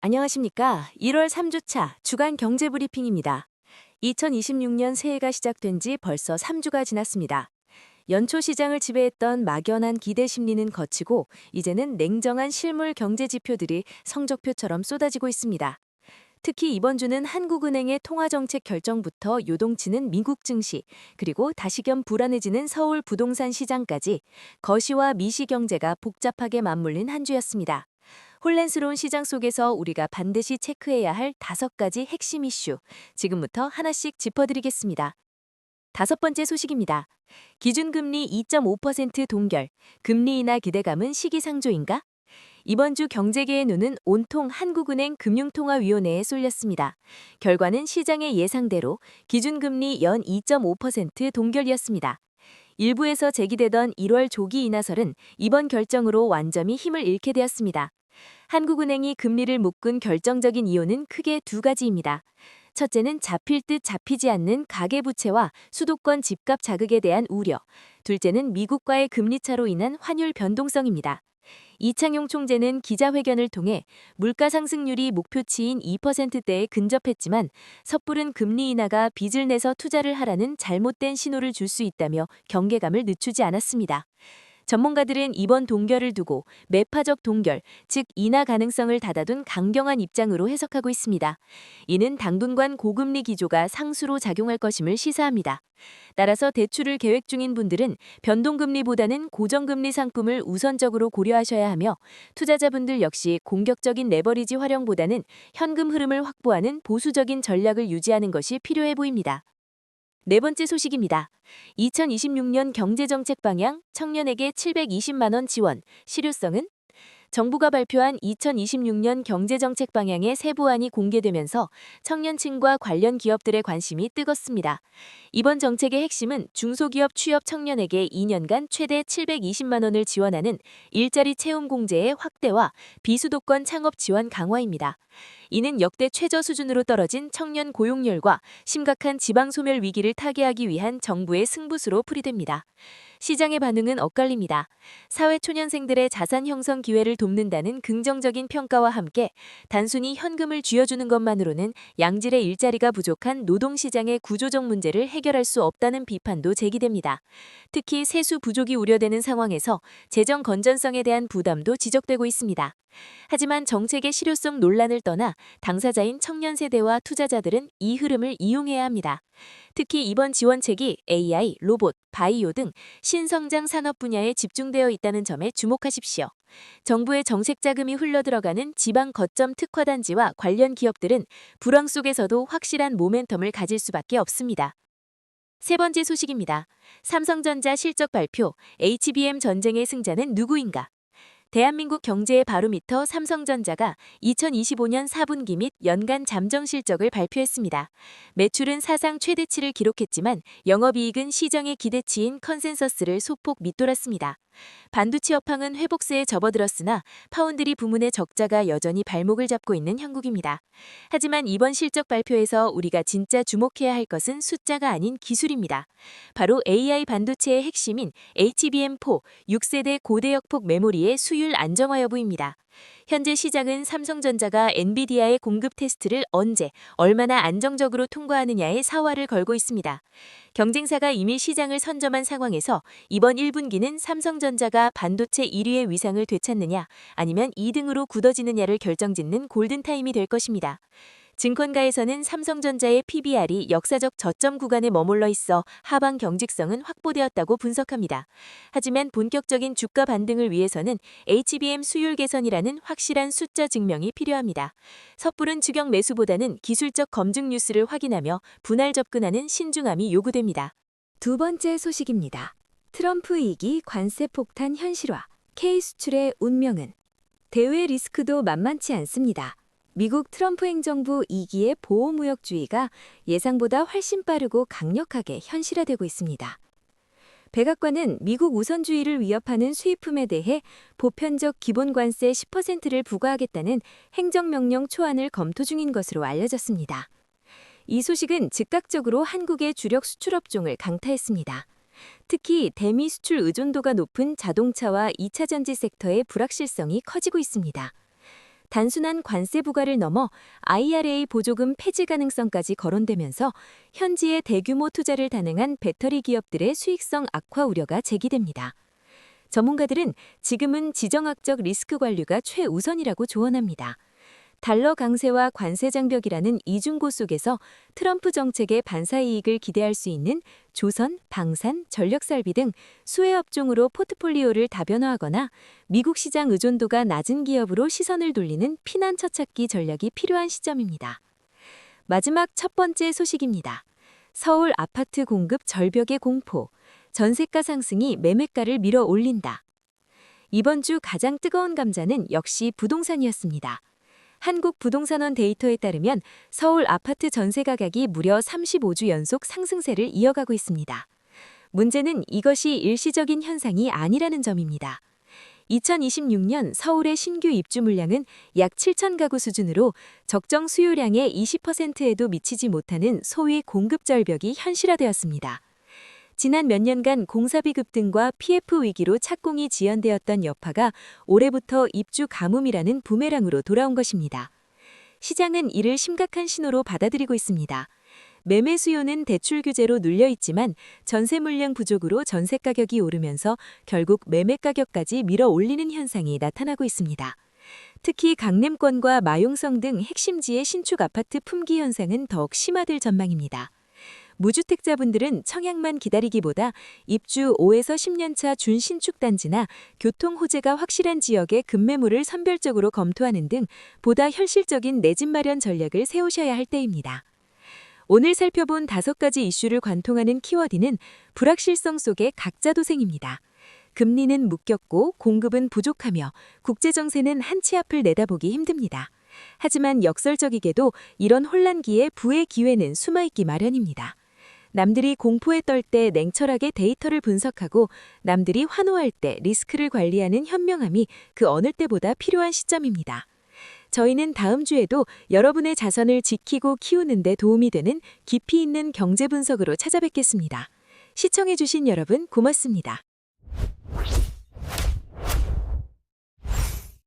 안녕하십니까. 1월 3주차 주간 경제 브리핑입니다. 2026년 새해가 시작된 지 벌써 3주가 지났습니다. 연초 시장을 지배했던 막연한 기대 심리는 거치고 이제는 냉정한 실물 경제 지표들이 성적표처럼 쏟아지고 있습니다. 특히 이번 주는 한국은행의 통화정책 결정부터 요동치는 미국 증시, 그리고 다시금 불안해지는 서울 부동산 시장까지 거시와 미시 경제가 복잡하게 맞물린 한 주였습니다. 혼란스러운 시장 속에서 우리가 반드시 체크해야 할 5가지 핵심 이슈, 지금부터 하나씩 짚어드리겠습니다. 다섯 번째 소식입니다. 기준금리 2.5% 동결, 금리 인하 기대감은 시기상조인가? 이번 주 경제계의 눈은 온통 한국은행 금융통화위원회에 쏠렸습니다. 결과는 시장의 예상대로 기준금리 연 2.5% 동결이었습니다. 일부에서 제기되던 1월 조기 인하설은 이번 결정으로 완전히 힘을 잃게 되었습니다. 한국은행이 금리를 묶은 결정적인 이유는 크게 두 가지입니다. 첫째는 잡힐 듯 잡히지 않는 가계부채와 수도권 집값 자극에 대한 우려, 둘째는 미국과의 금리차로 인한 환율 변동성입니다. 이창용 총재는 기자회견을 통해 물가 상승률이 목표치인 2%대에 근접했지만 섣부른 금리 인하가 빚을 내서 투자를 하라는 잘못된 신호를 줄 수 있다며 경계감을 늦추지 않았습니다. 전문가들은 이번 동결을 두고 매파적 동결, 즉 인하 가능성을 닫아둔 강경한 입장으로 해석하고 있습니다. 이는 당분간 고금리 기조가 상수로 작용할 것임을 시사합니다. 따라서 대출을 계획 중인 분들은 변동금리보다는 고정금리 상품을 우선적으로 고려하셔야 하며 투자자분들 역시 공격적인 레버리지 활용보다는 현금 흐름을 확보하는 보수적인 전략을 유지하는 것이 필요해 보입니다. 네 번째 소식입니다. 2026년 경제정책 방향, 청년에게 720만 원 지원, 실효성은? 정부가 발표한 2026년 경제정책 방향의 세부안이 공개되면서 청년층과 관련 기업들의 관심이 뜨겁습니다. 이번 정책의 핵심은 중소기업 취업 청년에게 2년간 최대 720만 원을 지원하는 일자리 채움 공제의 확대와 비수도권 창업 지원 강화입니다. 이는 역대 최저 수준으로 떨어진 청년 고용률과 심각한 지방 소멸 위기를 타개하기 위한 정부의 승부수로 풀이됩니다. 시장의 반응은 엇갈립니다. 사회 초년생들의 자산 형성 기회를 돕는다는 긍정적인 평가와 함께 단순히 현금을 쥐어주는 것만으로는 양질의 일자리가 부족한 노동시장의 구조적 문제를 해결할 수 없다는 비판도 제기됩니다. 특히 세수 부족이 우려되는 상황에서 재정 건전성에 대한 부담도 지적되고 있습니다. 하지만 정책의 실효성 논란을 떠나 당사자인 청년 세대와 투자자들은 이 흐름을 이용해야 합니다. 특히 이번 지원책이 AI, 로봇, 바이오 등 신성장 산업 분야에 집중되어 있다는 점에 주목하십시오. 정부의 정책 자금이 흘러들어가는 지방 거점 특화단지와 관련 기업들은 불황 속에서도 확실한 모멘텀을 가질 수밖에 없습니다. 세 번째 소식입니다. 삼성전자 실적 발표, HBM 전쟁의 승자는 누구인가? 대한민국 경제의 바로미터 삼성전자가 2025년 4분기 및 연간 잠정 실적을 발표했습니다. 매출은 사상 최대치를 기록했지만 영업이익은 시장의 기대치인 컨센서스를 소폭 밑돌았습니다. 반도체 업황은 회복세에 접어들었으나 파운드리 부문의 적자가 여전히 발목을 잡고 있는 형국입니다. 하지만 이번 실적 발표에서 우리가 진짜 주목해야 할 것은 숫자가 아닌 기술입니다. 바로 AI 반도체의 핵심인 HBM4 6세대 고대역폭 메모리의 수율 안정화 여부입니다. 현재 시장은 삼성전자가 엔비디아의 공급 테스트를 언제, 얼마나 안정적으로 통과하느냐에 사활을 걸고 있습니다. 경쟁사가 이미 시장을 선점한 상황에서 이번 1분기는 삼성전자가 반도체 1위의 위상을 되찾느냐 아니면 2등으로 굳어지느냐를 결정짓는 골든타임이 될 것입니다. 증권가에서는 삼성전자의 PBR이 역사적 저점 구간에 머물러 있어 하방 경직성은 확보되었다고 분석합니다. 하지만 본격적인 주가 반등을 위해서는 HBM 수율 개선이라는 확실한 숫자 증명이 필요합니다. 섣부른 추격 매수보다는 기술적 검증 뉴스를 확인하며 분할 접근하는 신중함이 요구됩니다. 두 번째 소식입니다. 트럼프 2기 관세 폭탄 현실화, K 수출의 운명은? 대외 리스크도 만만치 않습니다. 미국 트럼프 행정부 2기의 보호무역주의가 예상보다 훨씬 빠르고 강력하게 현실화되고 있습니다. 백악관은 미국 우선주의를 위협하는 수입품에 대해 보편적 기본관세 10%를 부과하겠다는 행정명령 초안을 검토 중인 것으로 알려졌습니다. 이 소식은 즉각적으로 한국의 주력 수출업종을 강타했습니다. 특히 대미 수출 의존도가 높은 자동차와 2차 전지 섹터의 불확실성이 커지고 있습니다. 단순한 관세 부과를 넘어 IRA 보조금 폐지 가능성까지 거론되면서 현지의 대규모 투자를 단행한 배터리 기업들의 수익성 악화 우려가 제기됩니다. 전문가들은 지금은 지정학적 리스크 관리가 최우선이라고 조언합니다. 달러 강세와 관세 장벽이라는 이중고 속에서 트럼프 정책의 반사이익을 기대할 수 있는 조선, 방산, 전력살비 등 수혜 업종으로 포트폴리오를 다변화하거나 미국 시장 의존도가 낮은 기업으로 시선을 돌리는 피난처찾기 전략이 필요한 시점입니다. 마지막 첫 번째 소식입니다. 서울 아파트 공급 절벽의 공포, 전세가 상승이 매매가를 밀어 올린다. 이번 주 가장 뜨거운 감자는 역시 부동산이었습니다. 한국부동산원 데이터에 따르면 서울 아파트 전세 가격이 무려 35주 연속 상승세를 이어가고 있습니다. 문제는 이것이 일시적인 현상이 아니라는 점입니다. 2026년 서울의 신규 입주 물량은 약 7천 가구 수준으로 적정 수요량의 20%에도 미치지 못하는 소위 공급 절벽이 현실화되었습니다. 지난 몇 년간 공사비 급등과 PF 위기로 착공이 지연되었던 여파가 올해부터 입주 가뭄이라는 부메랑으로 돌아온 것입니다. 시장은 이를 심각한 신호로 받아들이고 있습니다. 매매 수요는 대출 규제로 눌려 있지만 전세 물량 부족으로 전세 가격이 오르면서 결국 매매 가격까지 밀어 올리는 현상이 나타나고 있습니다. 특히 강남권과 마용성 등 핵심지의 신축 아파트 품귀 현상은 더욱 심화될 전망입니다. 무주택자분들은 청약만 기다리기보다 입주 5에서 10년차 준신축 단지나 교통 호재가 확실한 지역의 급매물을 선별적으로 검토하는 등 보다 현실적인 내 집 마련 전략을 세우셔야 할 때입니다. 오늘 살펴본 5가지 이슈를 관통하는 키워드는 불확실성 속의 각자 도생입니다. 금리는 묶였고 공급은 부족하며 국제정세는 한 치 앞을 내다보기 힘듭니다. 하지만 역설적이게도 이런 혼란기에 부의 기회는 숨어있기 마련입니다. 남들이 공포에 떨 때 냉철하게 데이터를 분석하고 남들이 환호할 때 리스크를 관리하는 현명함이 그 어느 때보다 필요한 시점입니다. 저희는 다음 주에도 여러분의 자산을 지키고 키우는 데 도움이 되는 깊이 있는 경제 분석으로 찾아뵙겠습니다. 시청해주신 여러분 고맙습니다.